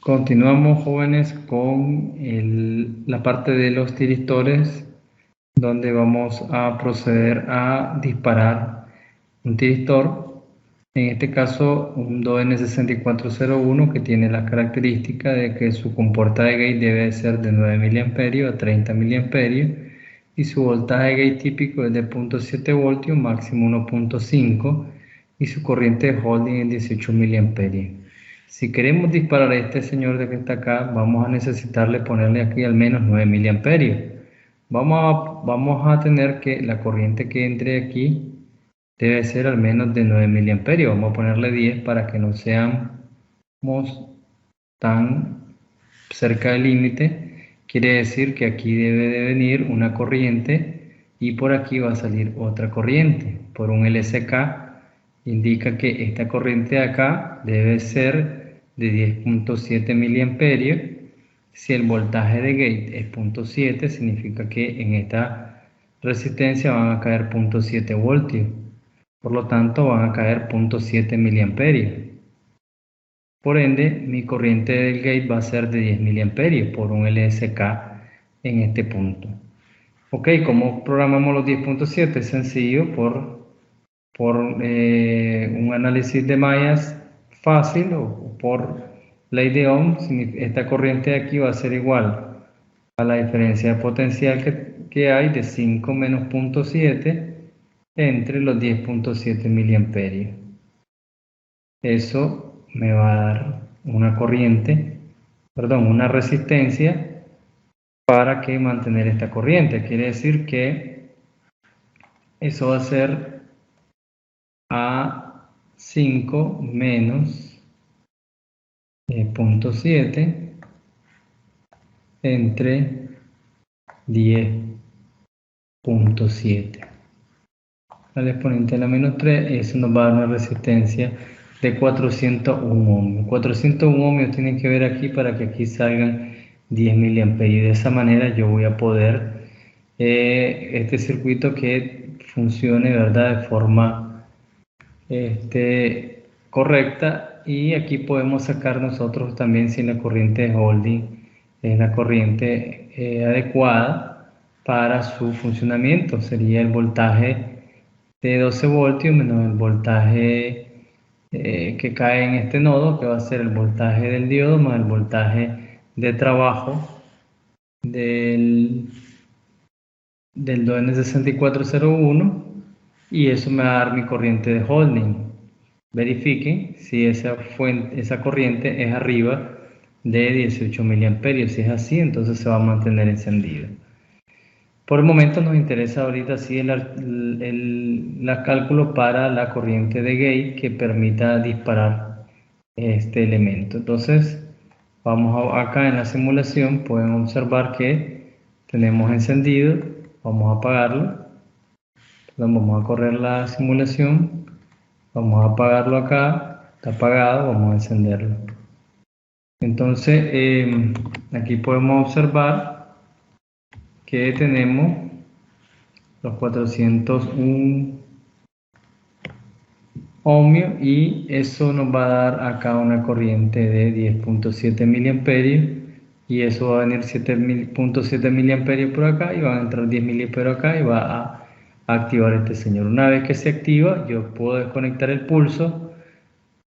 Continuamos, jóvenes, con la parte de los tiristores, donde vamos a proceder a disparar un tiristor. En este caso, un DON6401 que tiene la característica de que su compuerta de gate debe ser de 9 mA a 30 mA y su voltaje de gate típico es de 0.7 voltios, máximo 1.5, y su corriente de holding es 18 mA. Si queremos disparar a este señor de que está acá, vamos a necesitarle ponerle aquí al menos 9 mA. Vamos a tener que la corriente que entre aquí debe ser al menos de 9 mA. Vamos a ponerle 10 para que no seamos tan cerca del límite. Quiere decir que aquí debe de venir una corriente y por aquí va a salir otra corriente. Por un LSK indica que esta corriente de acá debe ser de 10.7 mA. Si el voltaje de gate es 0.7, significa que en esta resistencia van a caer 0.7 voltios. Por lo tanto, van a caer 0.7 mA. Por ende, mi corriente del gate va a ser de 10 mA por un LSK en este punto. Ok, ¿cómo programamos los 10.7? Es sencillo, por un análisis de mallas fácil o por ley de Ohm. Esta corriente de aquí va a ser igual a la diferencia de potencial que hay de 5 menos 0.7 entre los 10.7 mA. Eso me va a dar una corriente, perdón, una resistencia para que mantener esta corriente. Quiere decir que eso va a ser a 5 menos 0.7 entre 10.7. Al exponente de la menos 3, eso nos va a dar una resistencia de 401 ohmios. 401 ohmios tienen que ver aquí para que aquí salgan 10 mA. Y de esa manera yo voy a poder este circuito que funcione, ¿verdad?, de forma correcta. Y aquí podemos sacar nosotros también si la corriente de holding es la corriente adecuada para su funcionamiento. Sería el voltaje de 12 voltios menos el voltaje que cae en este nodo, que va a ser el voltaje del diodo más el voltaje de trabajo del DON6401, y eso me va a dar mi corriente de holding. Verifiquen si esa corriente es arriba de 18 mA. Si es así, entonces se va a mantener encendido. Por el momento nos interesa ahorita sí el cálculo para la corriente de gate que permita disparar este elemento. Entonces, acá en la simulación, pueden observar que tenemos encendido. Vamos a apagarlo. Vamos a correr la simulación. Vamos a apagarlo acá. Está apagado, vamos a encenderlo. Entonces, aquí podemos observar que tenemos los 401 ohmios y eso nos va a dar acá una corriente de 10.7 mA, y eso va a venir 7.7 mA por acá y van a entrar 10 mA acá y va a activar este señor. Una vez que se activa, yo puedo desconectar el pulso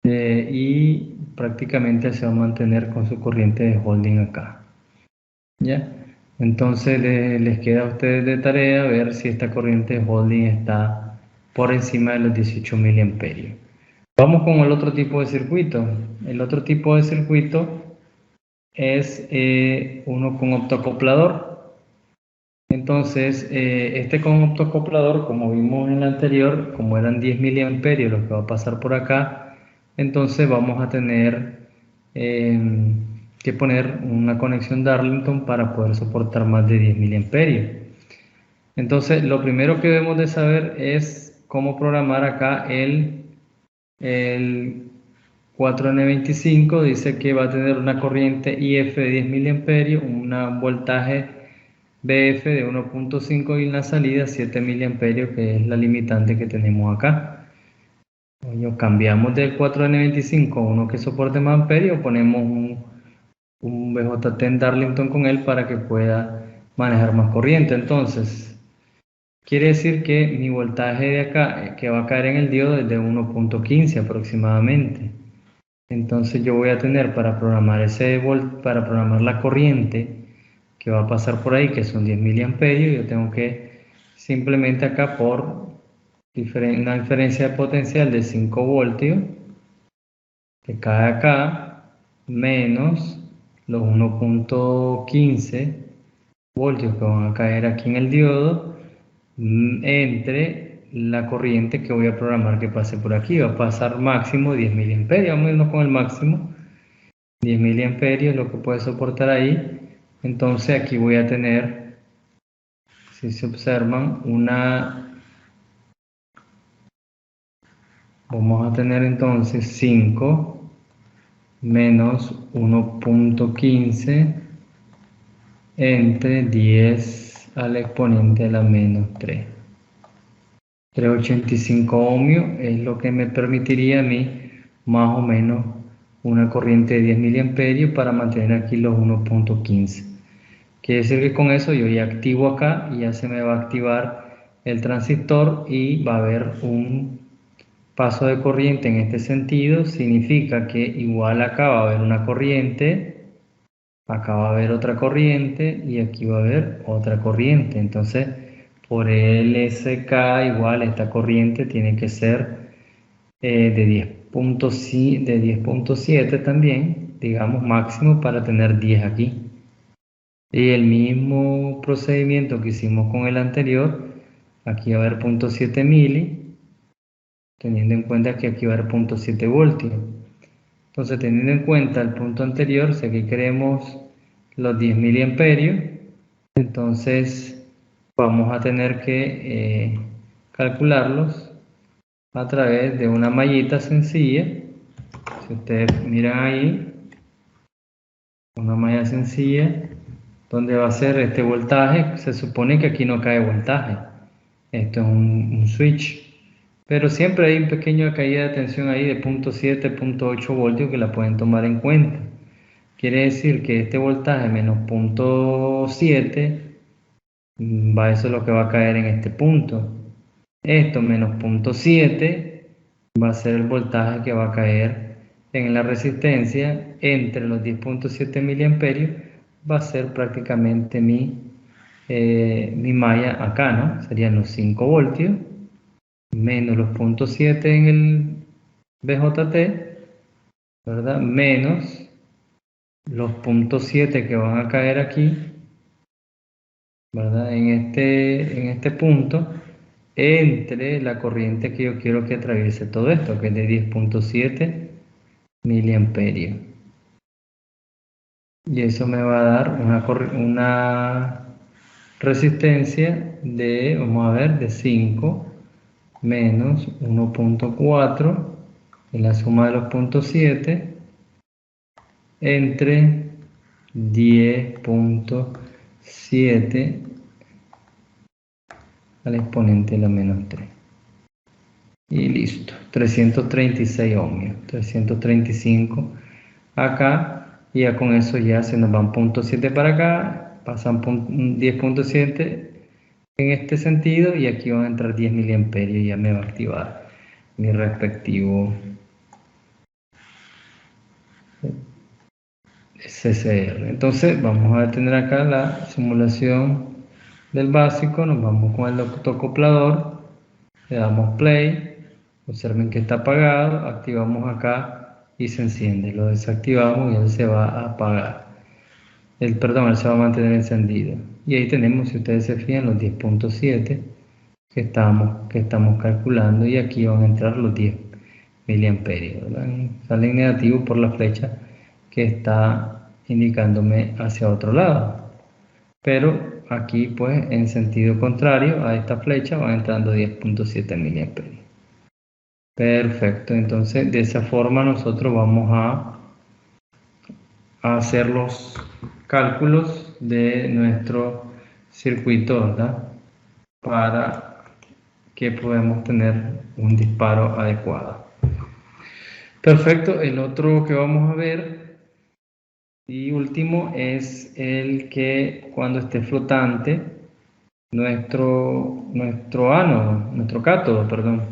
y prácticamente se va a mantener con su corriente de holding acá. ¿Ya? Entonces les queda a ustedes de tarea ver si esta corriente de holding está por encima de los 18 mA. Vamos con el otro tipo de circuito. El otro tipo de circuito es uno con optoacoplador. Entonces, este con optoacoplador, como vimos en el anterior, como eran 10 mA los que va a pasar por acá, entonces vamos a tener que poner una conexión Darlington para poder soportar más de 10 mA. Entonces, lo primero que debemos de saber es cómo programar acá el 4N25. Dice que va a tener una corriente IF de 10 mA, un voltaje BF de 1.5 y en la salida 7 mA, que es la limitante que tenemos acá. Cambiamos del 4N25 a uno que soporte más amperios, ponemos un BJT en Darlington con él para que pueda manejar más corriente. Entonces, quiere decir que mi voltaje de acá, que va a caer en el diodo, es de 1.15 aproximadamente. Entonces yo voy a tener para programar para programar la corriente que va a pasar por ahí, que son 10 miliamperios, yo tengo que simplemente acá por una diferencia de potencial de 5 voltios, que cae acá, menos los 1.15 voltios que van a caer aquí en el diodo, entre la corriente que voy a programar que pase por aquí. Va a pasar máximo 10 miliamperios, vamos a irnos con el máximo, 10 miliamperios, lo que puede soportar ahí. Entonces aquí voy a tener, si se observan, vamos a tener entonces 5 menos 1.15 entre 10 al exponente a la menos 3. 385 ohmios es lo que me permitiría a mí más o menos una corriente de 10 miliamperios para mantener aquí los 1.15. Quiere decir que con eso yo ya activo acá y ya se me va a activar el transistor y va a haber un paso de corriente en este sentido. Significa que igual acá va a haber una corriente, acá va a haber otra corriente y aquí va a haber otra corriente. Entonces, por LSK igual esta corriente tiene que ser de 10.7 también, digamos máximo para tener 10 aquí. Y el mismo procedimiento que hicimos con el anterior, aquí va a haber 0.7 mili, teniendo en cuenta que aquí va a haber 0.7 voltios. Entonces, teniendo en cuenta el punto anterior, si aquí queremos los 10 miliamperios, entonces vamos a tener que calcularlos a través de una mallita sencilla. Si ustedes miran ahí, una malla sencilla, donde va a ser este voltaje. Se supone que aquí no cae voltaje, esto es un switch, pero siempre hay un pequeño caída de tensión ahí de 0.7, 0.8 voltios que la pueden tomar en cuenta. Quiere decir que este voltaje menos 0.7 eso es lo que va a caer en este punto. Esto menos 0.7 va a ser el voltaje que va a caer en la resistencia entre los 10.7 miliamperios. Va a ser prácticamente mi malla acá, ¿no? Serían los 5 voltios menos los 0.7 en el BJT, ¿verdad? Menos los 0.7 que van a caer aquí, ¿verdad? En este punto, entre la corriente que yo quiero que atraviese todo esto, que es de 10.7 miliamperios. Y eso me va a dar una resistencia de, vamos a ver, de 5 menos 1.4, en la suma de los 0.7, entre 10.7 al exponente de la menos 3. Y listo, 336 ohmios, 335 acá, y ya con eso ya se nos van 0.7 para acá, pasan 10.7 en este sentido, y aquí van a entrar 10 miliamperios y ya me va a activar mi respectivo CCR. Entonces vamos a tener acá la simulación del básico, nos vamos con el autoacoplador, le damos play, observen que está apagado, activamos acá y se enciende, lo desactivamos y él se va a apagar, él se va a mantener encendido. Y ahí tenemos, si ustedes se fijan, los 10.7 que estamos calculando, y aquí van a entrar los 10 miliamperios, ¿verdad? Salen negativos por la flecha que está indicándome hacia otro lado, pero aquí pues en sentido contrario a esta flecha van entrando 10.7 miliamperios. Perfecto, entonces de esa forma nosotros vamos a hacer los cálculos de nuestro circuito, ¿verdad? Para que podamos tener un disparo adecuado. Perfecto, el otro que vamos a ver Y último es el que cuando esté flotante nuestro ánodo, nuestro cátodo, perdón.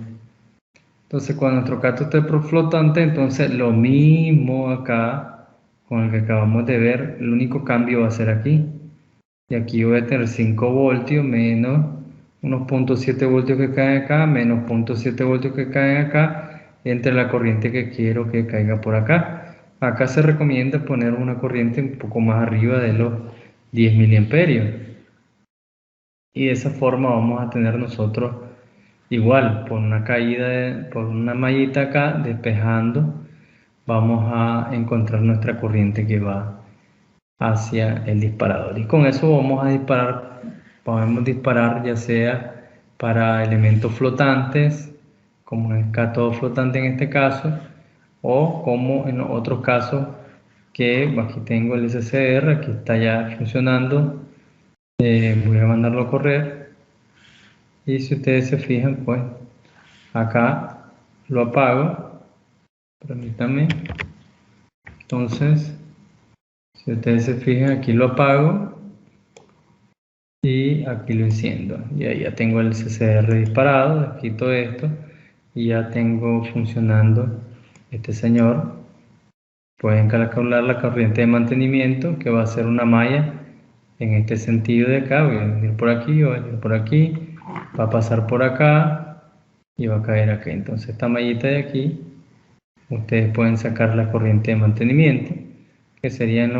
Entonces cuando nuestro cátodo esté flotante, entonces lo mismo acá con el que acabamos de ver, el único cambio va a ser aquí. Y aquí voy a tener 5 voltios menos unos 0.7 voltios que caen acá, menos 0.7 voltios que caen acá, entre la corriente que quiero que caiga por acá. Acá se recomienda poner una corriente un poco más arriba de los 10 miliamperios. Y de esa forma vamos a tener nosotros igual, por una caída, por una mallita acá, despejando, vamos a encontrar nuestra corriente que va hacia el disparador. Y con eso vamos a disparar, podemos disparar ya sea para elementos flotantes, como el cátodo flotante en este caso, o como en otros casos que aquí tengo el SCR, aquí está ya funcionando. Voy a mandarlo a correr. Y si ustedes se fijan, pues acá lo apago. Permítanme. Entonces, si ustedes se fijan, aquí lo apago y aquí lo enciendo. Y ahí ya tengo el CCR disparado, quito esto y ya tengo funcionando este señor. Pueden calcular la corriente de mantenimiento, que va a ser una malla en este sentido de acá. Voy a venir por aquí, voy a venir por aquí, va a pasar por acá y va a caer aquí. Entonces esta mallita de aquí, ustedes pueden sacar la corriente de mantenimiento, que serían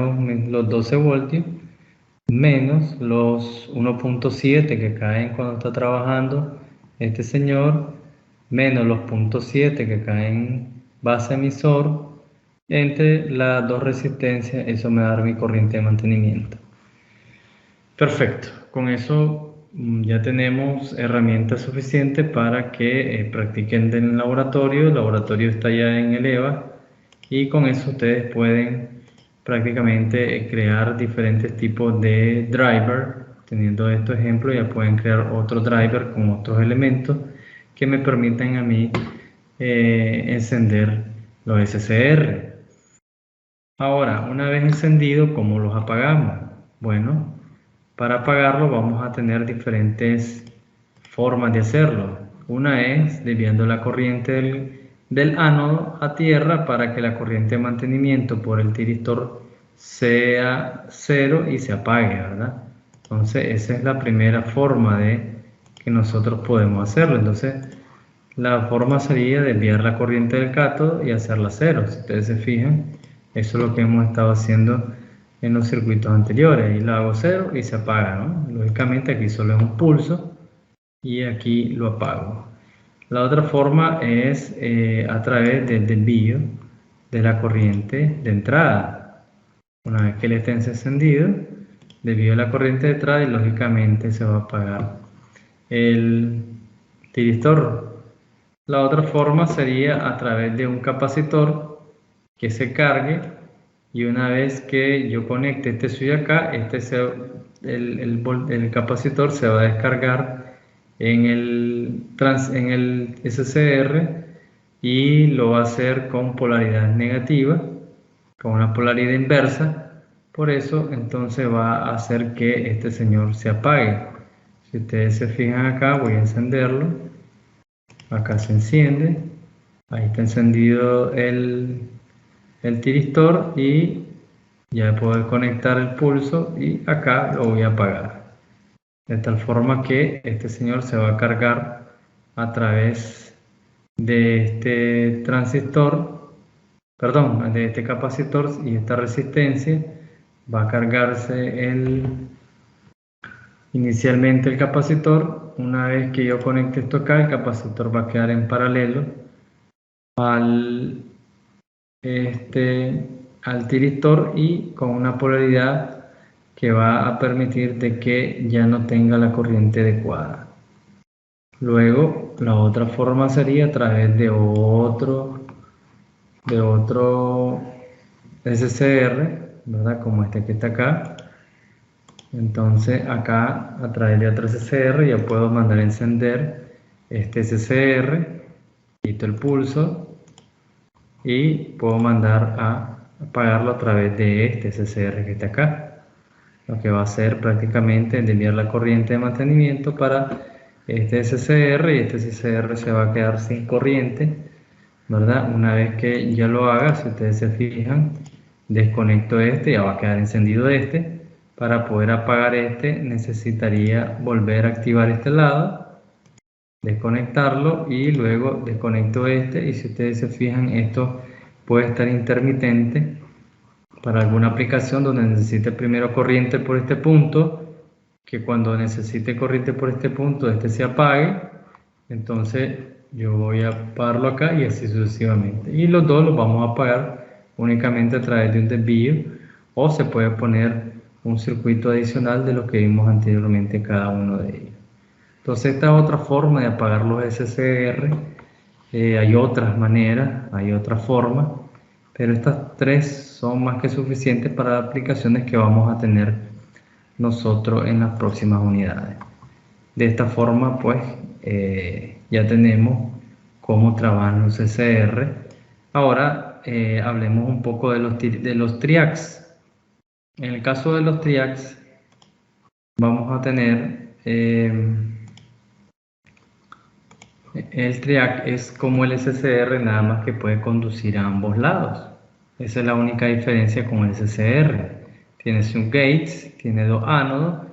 los 12 voltios, menos los 1.7 que caen cuando está trabajando este señor, menos los 0.7 que caen base emisor, entre las dos resistencias, eso me va a dar mi corriente de mantenimiento. Perfecto, con eso ya tenemos herramientas suficientes para que practiquen en el laboratorio está ya en el EVA y con eso ustedes pueden prácticamente crear diferentes tipos de driver. Teniendo estos ejemplos ya pueden crear otro driver con otros elementos que me permitan a mí encender los SCR. Ahora, una vez encendido, ¿cómo los apagamos? Bueno, para apagarlo vamos a tener diferentes formas de hacerlo. Una es desviando la corriente del ánodo a tierra para que la corriente de mantenimiento por el tiristor sea cero y se apague, ¿verdad? Entonces esa es la primera forma de que nosotros podemos hacerlo. Entonces la forma sería desviar la corriente del cátodo y hacerla cero. Si ustedes se fijan, eso es lo que hemos estado haciendo en los circuitos anteriores. Ahí la hago cero y se apaga, ¿no? Lógicamente aquí solo es un pulso y aquí lo apago. La otra forma es a través del desvío de la corriente de entrada. Una vez que él esté encendido, desvío la corriente de entrada y lógicamente se va a apagar el tiristor. La otra forma sería a través de un capacitor que se cargue y una vez que yo conecte este switch acá, el capacitor se va a descargar en el SCR y lo va a hacer con polaridad negativa, con una polaridad inversa. Por eso entonces va a hacer que este señor se apague. Si ustedes se fijan acá, voy a encenderlo. Acá se enciende, ahí está encendido el tiristor y ya puedo conectar el pulso y acá lo voy a apagar. De tal forma que este señor se va a cargar a través de este transistor, perdón, de este capacitor y esta resistencia. Va a cargarse inicialmente el capacitor. Una vez que yo conecte esto acá, el capacitor va a quedar en paralelo al tiristor y con una polaridad que va a permitir de que ya no tenga la corriente adecuada. Luego, la otra forma sería a través de otro SCR, ¿verdad? Como este que está acá. Entonces acá a través de otro SCR ya puedo mandar a encender este SCR, quito el pulso y puedo mandar a apagarlo a través de este SCR que está acá. Lo que va a hacer prácticamente es desviar la corriente de mantenimiento para este SCR, y este SCR se va a quedar sin corriente, ¿verdad? Una vez que ya lo haga, si ustedes se fijan, desconecto este, ya va a quedar encendido este. Para poder apagar este necesitaría volver a activar este lado, desconectarlo y luego desconecto este, y si ustedes se fijan, esto puede estar intermitente para alguna aplicación donde necesite primero corriente por este punto, que cuando necesite corriente por este punto este se apague. Entonces yo voy a apagarlo acá y así sucesivamente, y los dos los vamos a apagar únicamente a través de un desvío, o se puede poner un circuito adicional de lo que vimos anteriormente en cada uno de ellos. Entonces esta es otra forma de apagar los SCR. Hay otras maneras, hay otras formas, pero estas tres son más que suficientes para las aplicaciones que vamos a tener nosotros en las próximas unidades. De esta forma, pues, ya tenemos cómo trabajan los SCR. Ahora hablemos un poco de los triacs. En el caso de los triacs, vamos a tener el triac es como el SCR, nada más que puede conducir a ambos lados. Esa es la única diferencia con el SCR. Tiene un gates, tiene dos ánodos,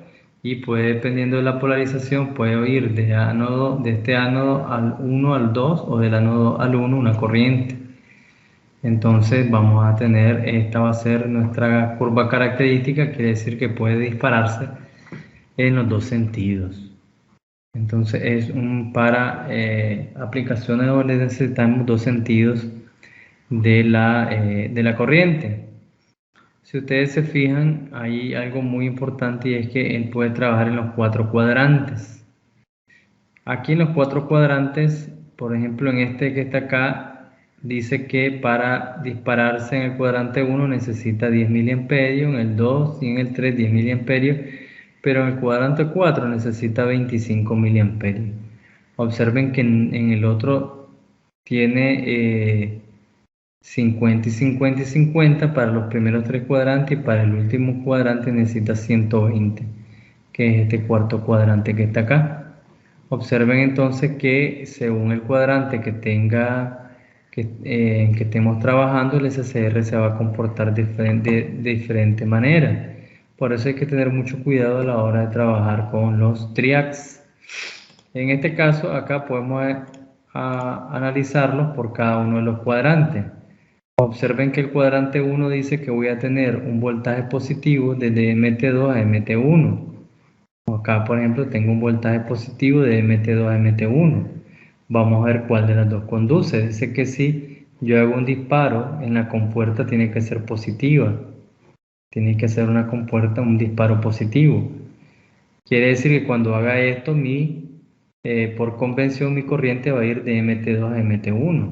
y puede, dependiendo de la polarización, puede ir de este ánodo al 1 al 2, o del ánodo al 1 una corriente. Entonces vamos a tener, esta va a ser nuestra curva característica, quiere decir que puede dispararse en los dos sentidos. Entonces es para aplicaciones donde necesitamos dos sentidos de la corriente. Si ustedes se fijan, hay algo muy importante, y es que él puede trabajar en los cuatro cuadrantes. Aquí en los cuatro cuadrantes, por ejemplo en este que está acá, dice que para dispararse en el cuadrante 1 necesita 10 miliamperios, en el 2 y en el 3 10 miliamperios, pero en el cuadrante 4 necesita 25 miliamperios. Observen que en el otro tiene 50 y 50 y 50 para los primeros tres cuadrantes, y para el último cuadrante necesita 120, que es este cuarto cuadrante que está acá. Observen entonces que según el cuadrante que en que estemos trabajando, el SCR se va a comportar de diferente manera. Por eso hay que tener mucho cuidado a la hora de trabajar con los triacs. En este caso, acá podemos analizarlos por cada uno de los cuadrantes. Observen que el cuadrante 1 dice que voy a tener un voltaje positivo desde MT2 a MT1. Acá, por ejemplo, tengo un voltaje positivo de MT2 a MT1. Vamos a ver cuál de las dos conduce. Dice que si yo hago un disparo en la compuerta, tiene que ser positiva. Tiene que ser una compuerta, un disparo positivo. Quiere decir que cuando haga esto, por convención, mi corriente va a ir de MT2 a MT1.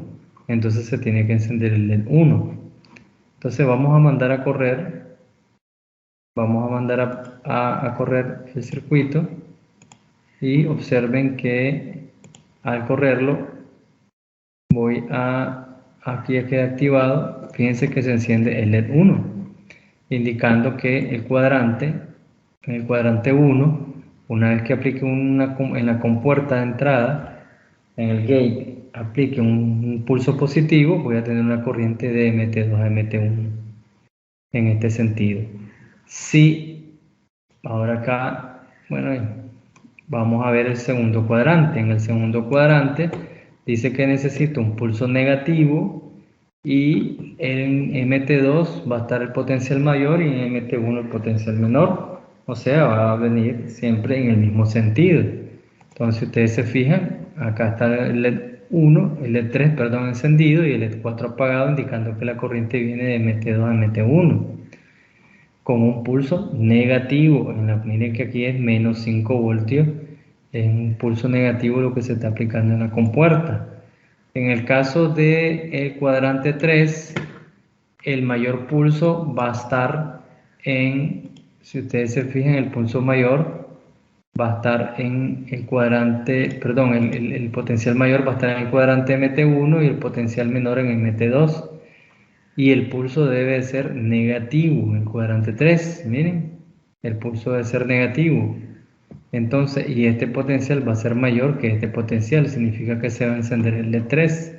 Entonces se tiene que encender el LED 1. Entonces vamos a mandar a correr. Vamos a mandar a correr el circuito, y observen que al correrlo aquí ya queda activado. Fíjense que se enciende el LED 1, indicando que en el cuadrante 1, una vez que aplique en la compuerta de entrada, en el gate, aplique un pulso positivo, voy a tener una corriente de MT2 a MT1 en este sentido. Si ahora acá, bueno, vamos a ver el segundo cuadrante. En el segundo cuadrante dice que necesito un pulso negativo, y en MT2 va a estar el potencial mayor y en MT1 el potencial menor. O sea, va a venir siempre en el mismo sentido. Entonces, si ustedes se fijan, acá está el LED 3, perdón, encendido, y el LED 4 apagado, indicando que la corriente viene de MT2 a MT1 con un pulso negativo. Miren que aquí es menos 5 voltios, es un pulso negativo lo que se está aplicando en la compuerta. En el caso del cuadrante 3, el mayor pulso va a estar si ustedes se fijan, el pulso mayor va a estar en el cuadrante, perdón, el potencial mayor va a estar en el cuadrante MT1 y el potencial menor en el MT2. y el pulso debe ser negativo en el cuadrante 3. Miren, el pulso debe ser negativo. Entonces, y este potencial va a ser mayor que este potencial, significa que se va a encender el de 3.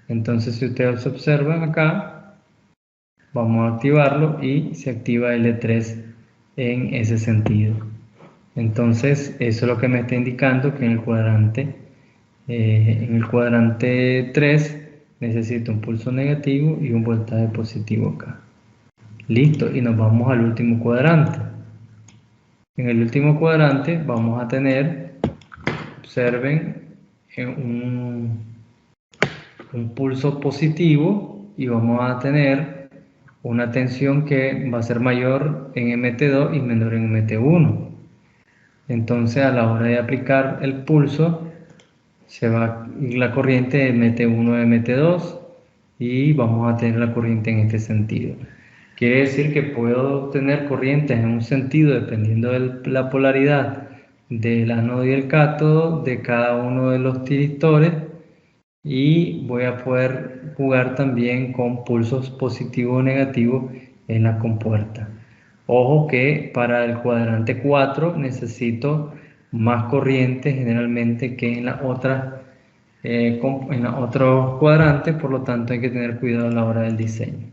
Entonces, si ustedes observan acá, vamos a activarlo y se activa el de 3 en ese sentido. Entonces, eso es lo que me está indicando que en el cuadrante 3 necesito un pulso negativo y un voltaje positivo acá. Listo, y nos vamos al último cuadrante. En el último cuadrante vamos a tener, observen, un pulso positivo y vamos a tener una tensión que va a ser mayor en MT2 y menor en MT1. Entonces, a la hora de aplicar el pulso, se va a ir la corriente de MT1 a MT2 y vamos a tener la corriente en este sentido. Quiere decir que puedo obtener corrientes en un sentido dependiendo de la polaridad del ánodo y el cátodo de cada uno de los tiristores, y voy a poder jugar también con pulsos positivos o negativos en la compuerta. Ojo que para el cuadrante 4 necesito más corriente generalmente que en en otros cuadrantes, por lo tanto hay que tener cuidado a la hora del diseño.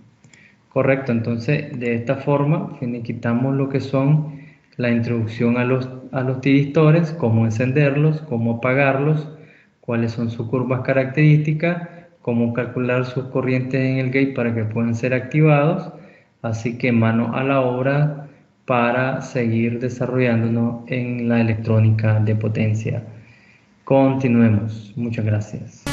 Correcto, entonces de esta forma finiquitamos lo que son la introducción a los tiristores, cómo encenderlos, cómo apagarlos, cuáles son sus curvas características, cómo calcular sus corrientes en el gate para que puedan ser activados. Así que mano a la obra para seguir desarrollándonos en la electrónica de potencia. Continuemos. Muchas gracias.